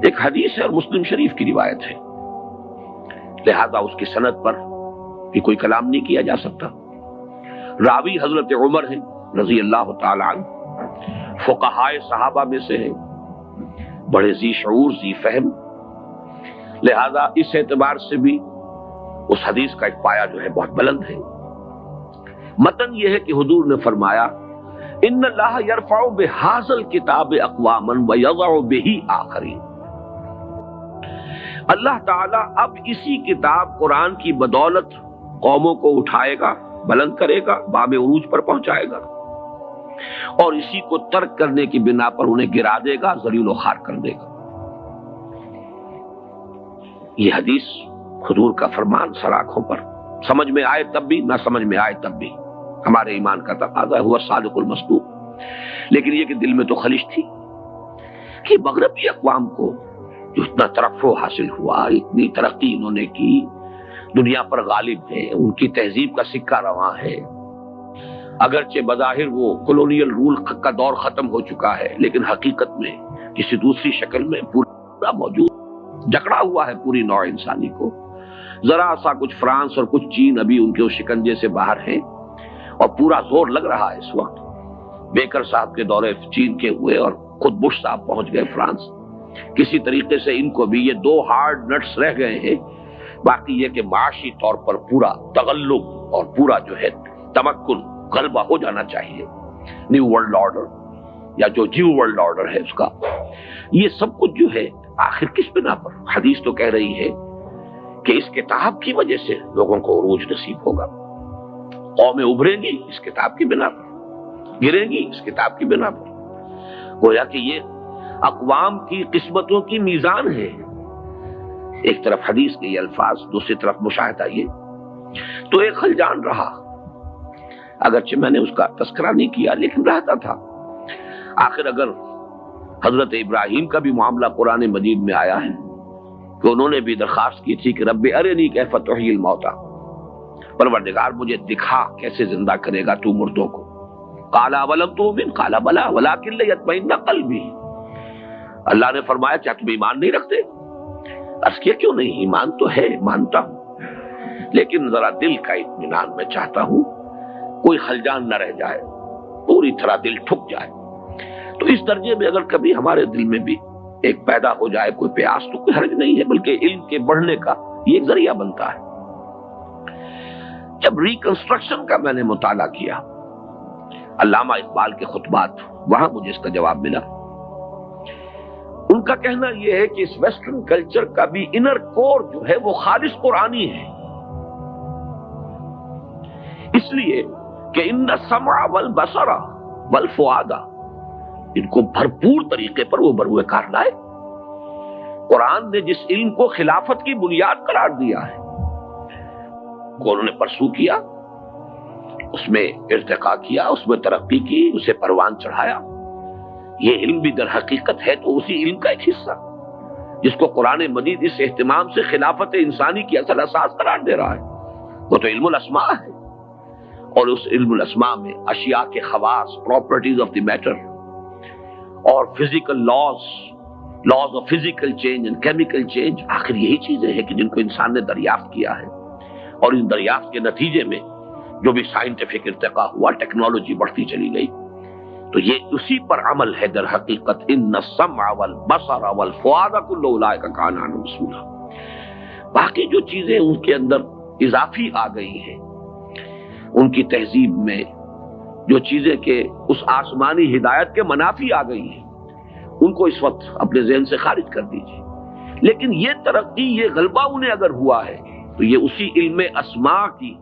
ایک حدیث ہے اور مسلم شریف کی روایت ہے، لہذا اس کی سند پر بھی کوئی کلام نہیں کیا جا سکتا۔ راوی حضرت عمر ہیں رضی اللہ تعالی عنہ، فقہائے صحابہ میں سے ہیں، بڑے ذی شعور ذی فہم، لہذا اس اعتبار سے بھی اس حدیث کا ایک پایہ جو ہے بہت بلند ہے۔ متن یہ ہے کہ حضور نے فرمایا ان اللہ یرفع بہذا الکتاب اقواما ویضع بہ آخرین، اللہ تعالیٰ اب اسی کتاب قرآن کی بدولت قوموں کو اٹھائے گا، بلند کرے گا، باب عروج پر پہنچائے گا، اور اسی کو ترک کرنے کی بنا پر انہیں گرا دے گا، ذلیل و خوار کر دے گا۔ یہ حدیث حضور کا فرمان سر آنکھوں پر، سمجھ میں آئے تب بھی، نہ سمجھ میں آئے تب بھی، ہمارے ایمان کا تقاضا ہوا صادق المصدوق۔ لیکن یہ کہ دل میں تو خلش تھی کہ مغربی اقوام کو جو اتنا ترفع حاصل ہوا، اتنی ترقی انہوں نے کی، دنیا پر غالب ہے، ان کی تہذیب کا سکہ رواں ہے، اگرچہ بظاہر وہ کولونیل رول کا دور ختم ہو چکا ہے، لیکن حقیقت میں کسی دوسری شکل میں پورا موجود، جکڑا ہوا ہے پوری نوع انسانی کو۔ ذرا سا کچھ فرانس اور کچھ چین ابھی ان کے شکنجے سے باہر ہیں، اور پورا زور لگ رہا ہے اس وقت۔ بیکر صاحب کے دورے چین کے ہوئے اور خود بش صاحب پہنچ گئے فرانس، کسی طریقے سے ان کو بھی یہ دو ہارڈ نٹس رہ گئے ہیں۔ باقی یہ کہ معاشی طور پر پورا تغلب اور پورا جو ہے تمکن، غلبہ ہو جانا چاہیے، نیو ورلڈ آرڈر یا جو جیو ورلڈ آرڈر ہے اس کا، یہ سب کچھ جو ہے آخر کس بنا پر؟ حدیث تو کہہ رہی ہے کہ اس کتاب کی وجہ سے لوگوں کو عروج نصیب ہوگا، قومیں ابھریں گی اس کتاب کی بنا پر، گریں گی اس کتاب کی بنا پر۔ گویا کہ یہ اقوام کی قسمتوں کی میزان ہے، ایک طرف حدیث کے یہ الفاظ، دوسری طرف مشاہدہ یہ۔ تو ایک خلجان رہا، اگرچہ میں نے اس کا تذکرہ نہیں کیا لیکن رہتا تھا۔ آخر اگر حضرت ابراہیم کا بھی معاملہ قرآن مجید میں آیا ہے کہ انہوں نے بھی درخواست کی تھی کہ رب ارنی کیف تحیی الموتى، پروردگار مجھے دکھا کیسے زندہ کرے گا تو مردوں کو۔ قال اولم تؤمن قال بلی ولکن لیطمئن قلبی، اللہ نے فرمایا کیا تم ایمان نہیں رکھتے؟ عرض کیا کیوں نہیں، ایمان تو ہے، مانتا ہوں، لیکن ذرا دل کا اطمینان میں چاہتا ہوں، کوئی خلجان نہ رہ جائے، پوری طرح دل ٹھک جائے۔ تو اس درجے میں اگر کبھی ہمارے دل میں بھی ایک پیدا ہو جائے کوئی پیاس تو کوئی حرج نہیں ہے، بلکہ علم کے بڑھنے کا یہ ایک ذریعہ بنتا ہے۔ جب ریکنسٹرکشن کا میں نے مطالعہ کیا، علامہ اقبال کے خطبات، وہاں مجھے اس کا جواب ملا۔ ان کا کہنا یہ ہے کہ اس ویسٹرن کلچر کا بھی انر کور جو ہے وہ خالص قرآنی ہے، اس لیے کہ ان السمع والبصر والفؤاد، ان کو بھرپور طریقے پر وہ بروئے کار لائے۔ قرآن نے جس علم کو خلافت کی بنیاد قرار دیا ہے کو انہوں نے پرسو کیا، اس میں ارتقا کیا، اس میں ترقی کی، اسے پروان چڑھایا۔ یہ علم بھی در حقیقت ہے تو اسی علم کا ایک حصہ جس کو قرآن مجید اس اہتمام سے خلافت انسانی کی اصل اساس قرار دے رہا ہے، وہ تو علم الاسماء ہے، اور اس علم الاسماء میں اشیاء کے خواص، پراپرٹیز آف دی میٹر، اور physical laws of physical change and chemical change, آخر یہی چیزیں ہیں کہ جن کو انسان نے دریافت کیا ہے، اور ان دریافت کے نتیجے میں جو بھی سائنٹیفک ارتقا ہوا، ٹیکنالوجی بڑھتی چلی گئی، تو یہ اسی پر عمل ہے در حقیقت۔ ان السمع والبصر والفؤاد كل اولئک کان عنہ مسئولا۔ باقی جو چیزیں ان کے اندر اضافی آ گئی ہیں، ان کی تہذیب میں جو چیزیں کہ اس آسمانی ہدایت کے منافی آ گئی ہیں، ان کو اس وقت اپنے ذہن سے خارج کر دیجیے۔ لیکن یہ ترقی، یہ غلبہ انہیں اگر ہوا ہے تو یہ اسی علم اسماء کی